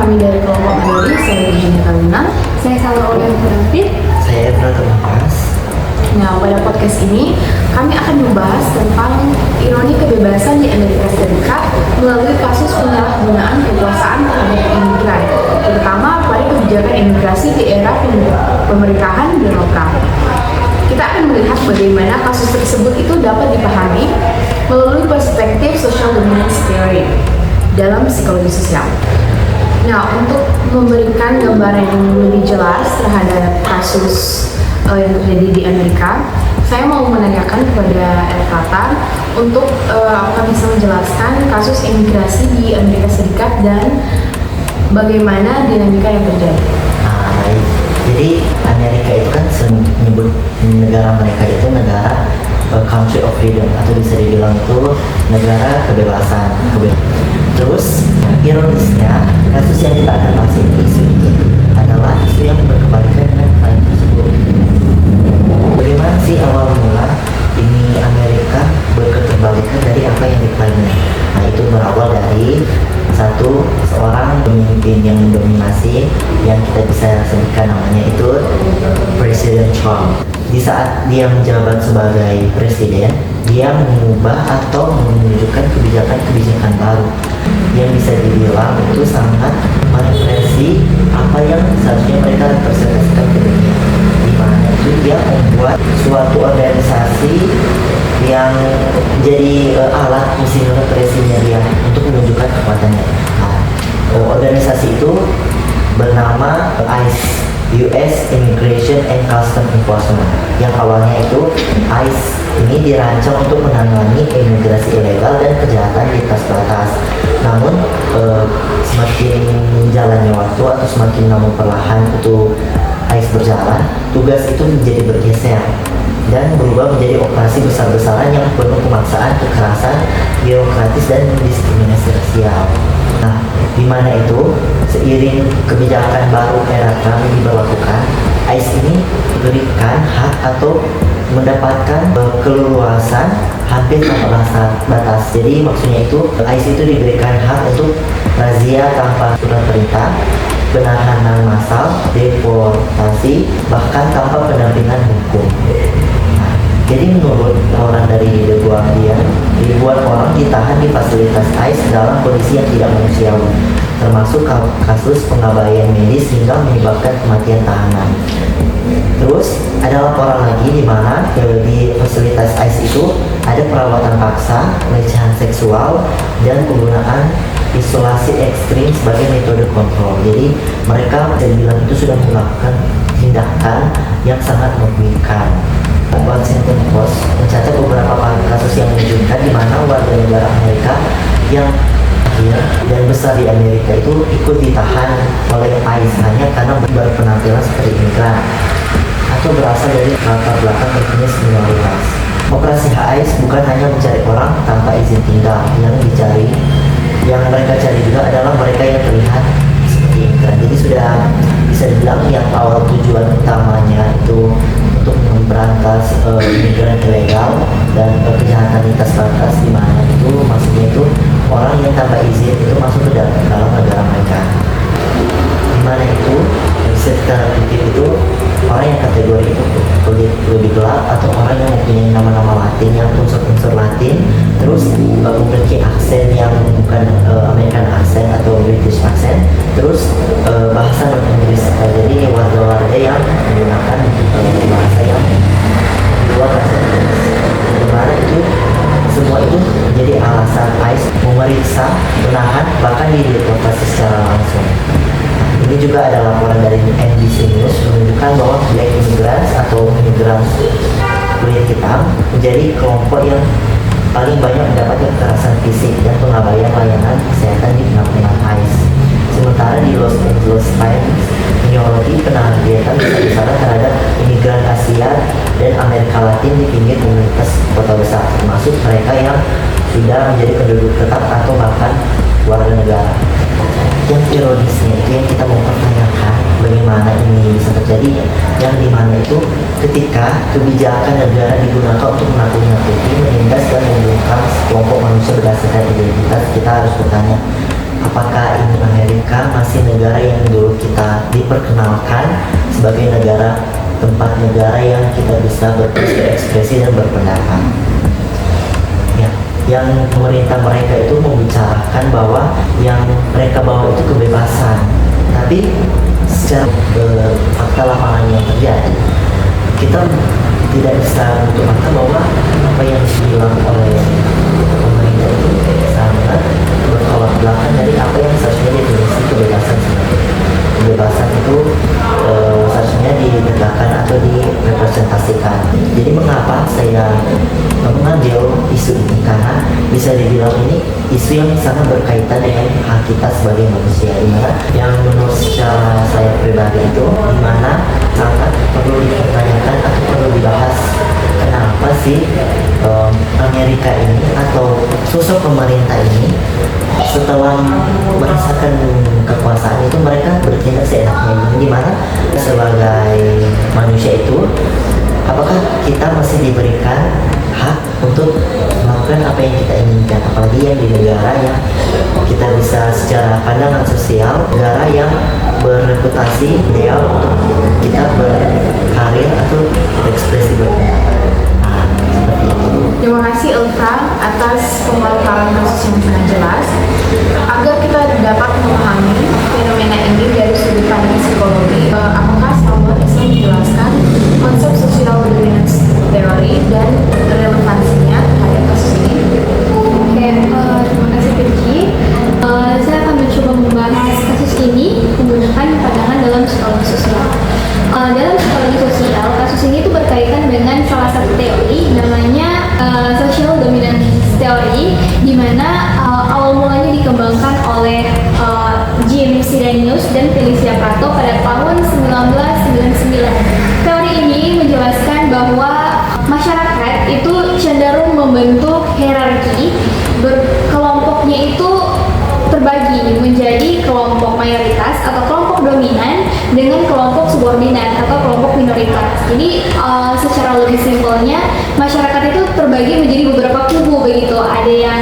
kami dari kelompok Mandiri, saya Regina Kalina. Saya Salma Aulia Mufrafid. Saya Pratama Mas. Nah, pada podcast ini kami akan membahas tentang ironi kebebasan di Amerika Serikat melalui kasus penyalahgunaan kekuasaan terhadap imigran, terutama pada kebijakan imigrasi di era pemerintahan Donald Trump. Kita akan melihat bagaimana kasus tersebut itu dapat dipahami melalui perspektif social dominance theory dalam psikologi sosial. Nah, untuk memberikan gambaran yang lebih jelas terhadap kasus yang terjadi di Amerika, saya mau menanyakan kepada Erkata untuk apakah bisa menjelaskan kasus imigrasi di Amerika Serikat dan bagaimana dinamika yang terjadi. Baik. Jadi Amerika itu kan menyebut negara mereka itu negara country of freedom, atau bisa dibilang itu negara kebebasan. Terus ironisnya kasus yang kita akan bahas ini isu itu adalah isu yang berkebalikan dengan klaim tersebut. Bagaimana sih awal mula ini Amerika berketerbalikan dari apa yang diklaimnya? Nah, itu berawal dari seorang pemimpin yang mendominasi yang kita bisa sebutkan namanya itu Presiden Trump. Di saat dia menjabat sebagai presiden, dia mengubah atau menunjukkan kebijakan-kebijakan baru yang bisa dibilang itu sangat merepresi apa yang seharusnya mereka representasikan ke dunia. Di mana itu dia membuat suatu organisasi yang jadi alat mesin represinya dia untuk menunjukkan kekuatannya. Organisasi itu bernama ICE, US Immigration and Customs Enforcement, yang awalnya itu ICE ini dirancang untuk menangani imigrasi ilegal dan kejahatan lintas batas. Namun semakin jalannya waktu atau semakin lama perlahan itu ICE berjalan, tugas itu menjadi bergeser dan berubah menjadi operasi besar-besaran yang penuh pemaksaan, kekerasan, birokratis, dan diskriminasi rasial. Nah, di mana itu seiring kebijakan baru era Trump diberlakukan, ICE ini diberikan hak atau mendapatkan keleluasan hampir tanpa batas. Jadi maksudnya itu ICE itu diberikan hak untuk razia tanpa surat perintah, penahanan massal, deportasi, bahkan tanpa pendampingan hukum. Jadi menurut orang dari The Guardian, ribuan orang ditahan di fasilitas ICE dalam kondisi yang tidak manusiawi, termasuk kasus pengabaian medis hingga menyebabkan kematian tahanan. Terus ada laporan lagi di mana di fasilitas ICE itu ada perawatan paksa, pelecehan seksual, dan penggunaan isolasi ekstrim sebagai metode kontrol. Jadi mereka bisa dibilang itu sudah melakukan tindakan yang sangat merugikan. Washington Post mencatat beberapa kasus yang menunjukkan di mana warga negara Amerika yang kecil dan besar di Amerika itu ikut ditahan oleh ICE hanya karena berpenampilan seperti imigran atau berasal dari latar belakang etnis minoritas. Operasi ICE bukan hanya mencari orang tanpa izin tinggal, yang mereka cari juga adalah mereka yang terlihat seperti imigran. Jadi sudah bisa dibilang yang awal tujuan utamanya itu untuk memberantas imigran ilegal dan kejahatan lintas batas, di mana itu maksudnya itu orang yang tanpa izin itu masuk ke dalam negara mereka. Di mana itu bisa kita pikir itu orang yang kategori itu lebih gelap atau orang yang mempunyai nama-nama Latin yang unsur-unsur Latin, terus memiliki aksen yang bukan American accent atau British accent, terus bahasa non Inggris. Jadi warga-warga yang menggunakan bahasa yang di luar bahasa Inggris. Dimana itu semua itu menjadi alasan ICE memeriksa, menahan, bahkan dideportasi secara langsung. Ini juga ada laporan dari NBC News menunjukkan bahwa black immigrants atau migran kulit hitam menjadi kelompok yang paling banyak mendapatkan kekerasan fisik dan pengabaian layanan kesehatan di penampungan ICE. Sementara di Los Angeles Times menyoroti penahanan besar-besaran terhadap imigran Asia dan Amerika Latin di pinggir komunitas kota besar, termasuk mereka yang sudah menjadi penduduk tetap atau bahkan warga negara. Yang ironisnya itu yang kita mau pertanyakan, bagaimana ini bisa terjadi, yang dimana itu ketika kebijakan negara digunakan untuk menakut-nakuti, menindas dan membungkam kelompok manusia berdasarkan identitas, kita harus bertanya apakah ini Amerika masih negara yang dulu kita diperkenalkan sebagai tempat negara yang kita bisa berekspresi dan berpendapat. Ya, yang pemerintah mereka itu membicarakan bahwa yang mereka bawa itu kebebasan, tapi secara fakta lapangan yang terjadi, kita tidak bisa menutup mata bahwa apa yang dibilang oleh pemerintah itu sangat bertolak belakang dari apa yang seharusnya definisi kebebasan sebenarnya. Kebebasan itu seharusnya ditegakkan atau direpresentasikan. Jadi mengapa saya mengambil isu ini, karena bisa dibilang ini isu yang sangat berkaitan dengan hak kita sebagai manusia, dimana yang menurut secara saya pribadi itu dimana sangat perlu dipertanyakan atau perlu dibahas. Kenapa sih Amerika ini atau sosok pemerintah ini setelah merasakan kekuasaan itu mereka bertindak seenaknya, di mana sebagai manusia itu apakah kita masih diberikan hak untuk melakukan apa yang kita inginkan, apalagi yang di negara yang kita bisa secara pandangan sosial, negara yang berreputasi ideal untuk kita berkarir atau berekspresi berpendapat. Seperti itu. Terima kasih Elva atas pemaparan kasus yang sangat jelas. Agar kita dapat memahami fenomena ini dari sudut pandang psikologi, apakah Salman bisa menjelaskan konsep social dominance theory dan relevansinya terhadap kasus ini? Oke, terima kasih Vicky. Saya akan mencoba membahas kasus ini menggunakan pandangan dalam psikologi sosial. Dalam psikologi sosial, kasus ini itu berkaitan dengan salah satu teori namanya social dominance theory, di mana awal mulanya dikembangkan oleh Jim Sidanius dan Felicia Prato pada tahun 1999. Teori ini menjelaskan bahwa masyarakat itu cenderung membentuk hierarki, kelompoknya itu terbagi menjadi kelompok mayoritas atau kelompok dominan dengan kelompok subordinat atau kelompok minoritas. Jadi secara lebih simpelnya masyarakat itu terbagi menjadi beberapa kubu begitu. Ada yang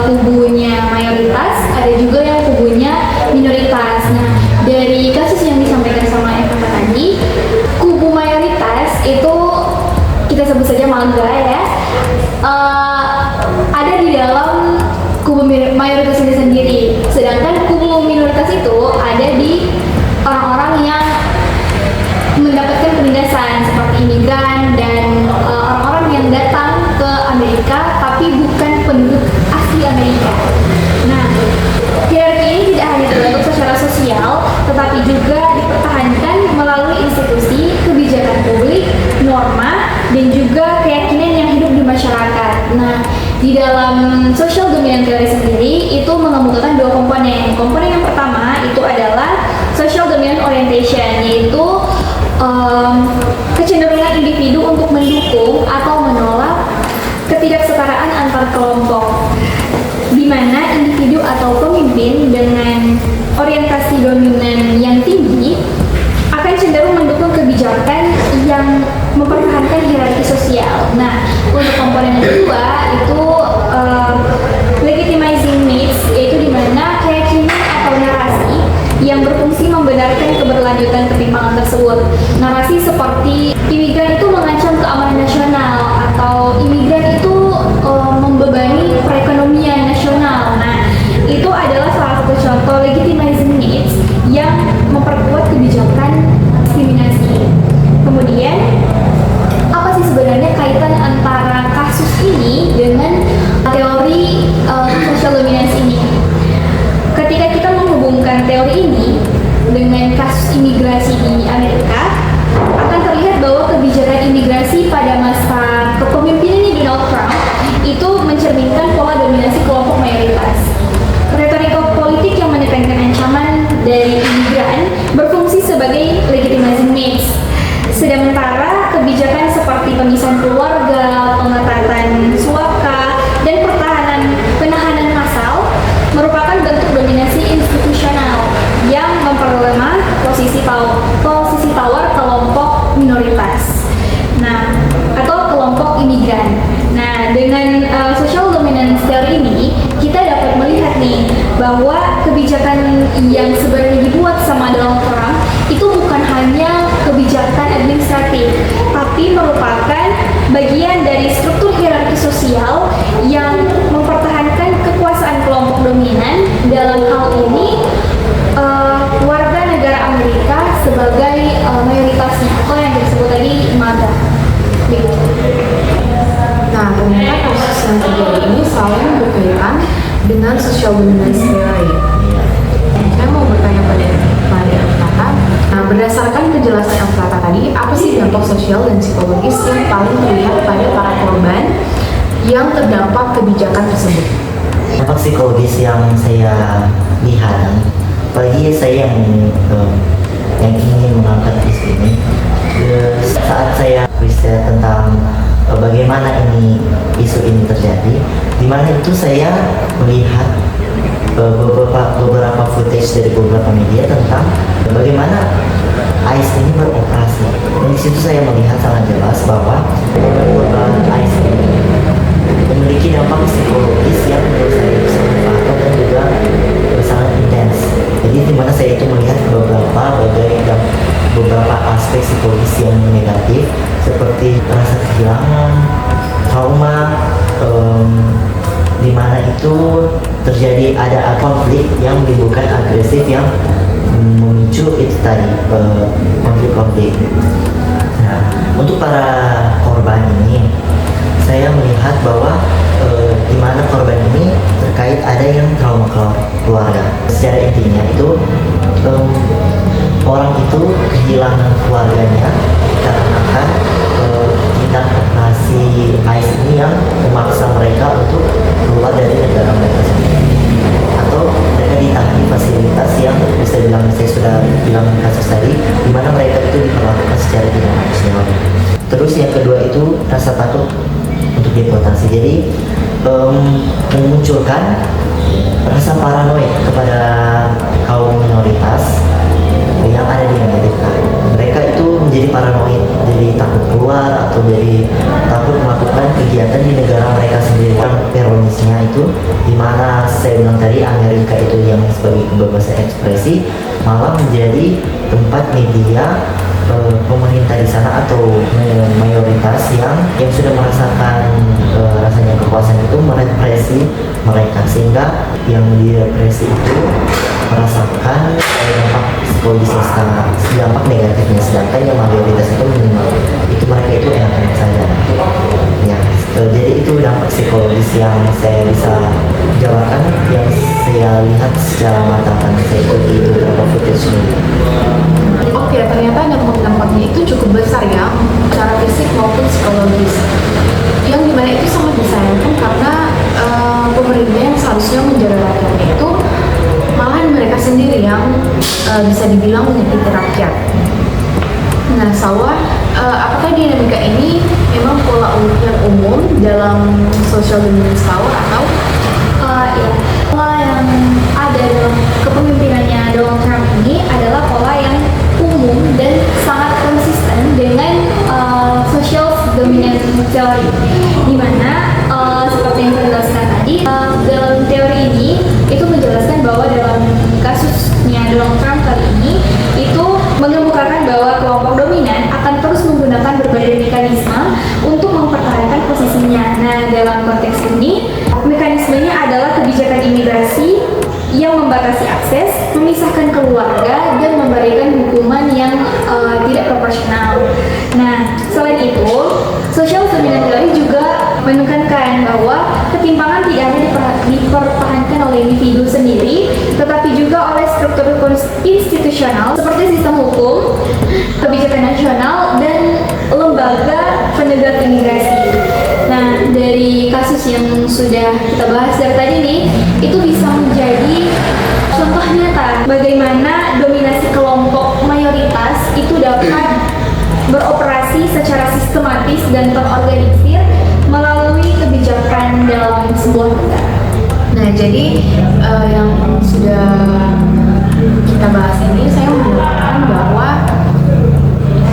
kubunya mayoritas, ada juga yang kubunya minoritas. Nah, dari kasus yang disampaikan sama Eva tadi, kubu mayoritas itu kita sebut saja Malga ya, ada di dalam kubu mayoritas ini sendiri, sedangkan kubu minoritas itu ada di orang-orang yang mendapatkan penindasan seperti imigran dan orang-orang yang datang ke Amerika tapi bukan penduduk asli Amerika. Nah, hierarki ini tidak hanya terbentuk secara sosial, tetapi juga dipertahankan melalui institusi, kebijakan publik, norma, dan juga keyakinan yang hidup di masyarakat. Nah, di dalam social dominant theory sendiri itu mengemukakan dua komponen. Komponen yang pertama itu adalah social dominant orientation, yaitu kecenderungan individu untuk mendukung atau menolak ketidaksetaraan antar kelompok, di mana individu atau pemimpin dengan orientasi dominan yang tinggi akan cenderung mendukung kebijakan yang mempertahankan hierarki sosial. Nah, untuk komponen yang kedua itu legitimizing myths, yaitu di mana keyakinan atau narasi yang berfungsi membenarkan keberlanjutan ketimpangan tersebut. Narasi seperti imigran itu mengancam keamanan nasional atau imigran itu membebani perekonomian nasional. Nah, itu adalah salah satu contoh legitimizing myths yang memperkuat kebijakan diskriminasi. Kemudian, apa sih sebenarnya kaitan antara kasus ini dengan teori social dominance ini? Ketika kita menghubungkan teori ini dengan kasus imigrasi di Amerika, akan terlihat bahwa kebijakan imigrasi pada masa kepemimpinannya Donald Trump itu mencerminkan pola dominasi kelompok mayoritas. Retorika politik yang menekankan ancaman dari imigran berfungsi sebagai legitimizing myths. Sementara kebijakan seperti pemisahan keluarga, pengetatan suaka, dan penahanan massal merupakan bentuk dominasi institusional yang memperlemah posisi tawar kelompok minoritas. Nah, atau kelompok imigran. Nah, dengan social dominance theory ini kita dapat melihat nih bahwa kebijakan kebijakan yang sebenarnya dibuat sama Donald Trump itu bukan hanya kebijakan administratif, tapi merupakan bagian dari struktur hierarki sosial yang mempertahankan kekuasaan kelompok dominan, dalam hal ini warga negara Amerika sebagai mayoritasnya, atau yang disebut tadi MAGA. Begitu. Nah, ternyata kasus yang terjadi ini selalu berkaitan dengan social dominance theory. Saya mau bertanya pada Elfrata. Nah, berdasarkan penjelasan Elfrata tadi, apa sih dampak sosial dan psikologis yang paling terlihat pada para korban yang terdampak kebijakan tersebut? Dampak psikologis yang saya lihat, apalagi saya yang ingin mengangkat isu ini, saat saya riset tentang bagaimana isu ini terjadi, di mana itu saya melihat beberapa footage dari beberapa media tentang bagaimana ICE ini beroperasi. Dan di situ saya melihat sangat jelas bahwa korban ICE ini memiliki dampak psikologis yang menurut saya bisa memfahaman dan juga sangat intens. Jadi di mana saya itu melihat beberapa aspek psikologis yang negatif seperti rasa kehilangan, trauma, di mana itu terjadi ada konflik yang menimbulkan agresif yang memicu itu tadi konflik-konflik. Nah, untuk para korban ini saya melihat bahwa di mana korban ini terkait ada yang trauma keluarga. Secara intinya itu orang itu kehilangan keluarganya dikarenakan tindak operasi ICE ini yang memaksa mereka untuk keluar dari negara mereka sendiri, atau mereka ditahan di fasilitas yang bisa bilang, saya sudah bilang kasus tadi, di mana mereka itu diperlakukan secara tidak manusiawi. Terus yang kedua itu rasa takut untuk deportasi. Jadi memunculkan rasa paranoid kepada kaum minoritas yang ada di Amerika. Mereka itu menjadi paranoid, jadi takut keluar atau jadi takut melakukan kegiatan di negara mereka sendiri. Peronisnya itu, dimana saya bilang tadi Amerika itu yang sebagai kebebasan ekspresi, malah menjadi tempat media pemerintah di sana atau mayoritas yang sudah merasakan rasanya kekuasaan itu merepresi mereka, sehingga yang direpresi itu merasakan dampak psikologis yang dampak negatifnya, sedangkan yang mayoritas itu minimal itu mereka itu enak-enak saja ya. Jadi itu dampak psikologis yang saya bisa jabarkan, yang saya lihat secara mata karena saya ikuti beberapa footage ini. Oke, ternyata dampak-dampaknya itu cukup besar ya, secara fisik maupun psikologis. Yang dimana itu sangat disayangkan karena pemerintah yang seharusnya menjaga rakyatnya itu malahan mereka sendiri yang bisa dibilang menyakiti rakyat. Nah, Salwa, apakah dinamika ini memang pola yang umum dalam social dominance power atau Ya, pola yang ada dalam kepemimpinannya Donald Trump ini adalah pola yang umum dan sangat konsisten dengan social dominance theory, di mana seperti yang saya jelaskan tadi, dalam teori ini itu menjelaskan bahwa dalam kasusnya Donald Trump kali ini itu mengemukakan bahwa kelompok dominan akan terus menggunakan berbagai mekanisme untuk mempertahankan posisinya. Nah, dalam konteks ini mekanismenya adalah kebijakan imigrasi yang membatasi akses, memisahkan keluarga, dan memberikan hukuman yang tidak proporsional. Nah, selain itu, social dominance theory juga menekankan bahwa ketimpangan tidak hanya dipertahankan oleh individu sendiri, tetapi juga oleh struktur institusional seperti sistem hukum, kebijakan nasional, dan lembaga penegak imigrasi. Nah, dari kasus yang sudah kita bahas dari tadi nih, itu bisa menjadi contoh nyata bagaimana dominasi kelompok mayoritas itu dapat beroperasi secara sistematis dan terorganisir melalui kebijakan dalam sebuah negara. Nah, jadi yang sudah kita bahas ini, saya menemukan bahwa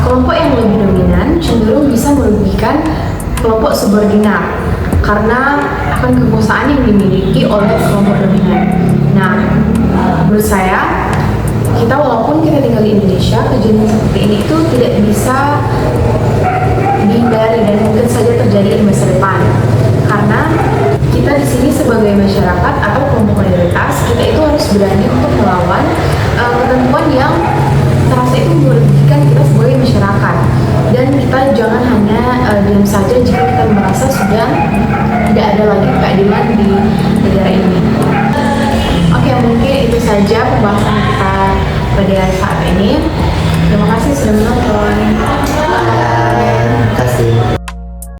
kelompok yang lebih dominan cenderung bisa merugikan kelompok subordinat karena akan kekuasaan yang dimiliki oleh kelompok dominan. Nah, menurut saya, kita walaupun kita tinggal di Indonesia, kejadian seperti ini itu tidak bisa dihindari dan mungkin saja terjadi di masa depan. Karena kita di sini sebagai masyarakat atau kelompok minoritas, kita itu harus berani untuk melawan ketentuan yang terasa itu merugikan kita sebagai masyarakat. Dan kita jangan hanya diam saja jika kita merasa sudah tidak ada lagi keadilan di negara ini. Oke, mungkin itu saja pembahasan kita pada saat ini. Terima kasih sudah menonton. Terima kasih.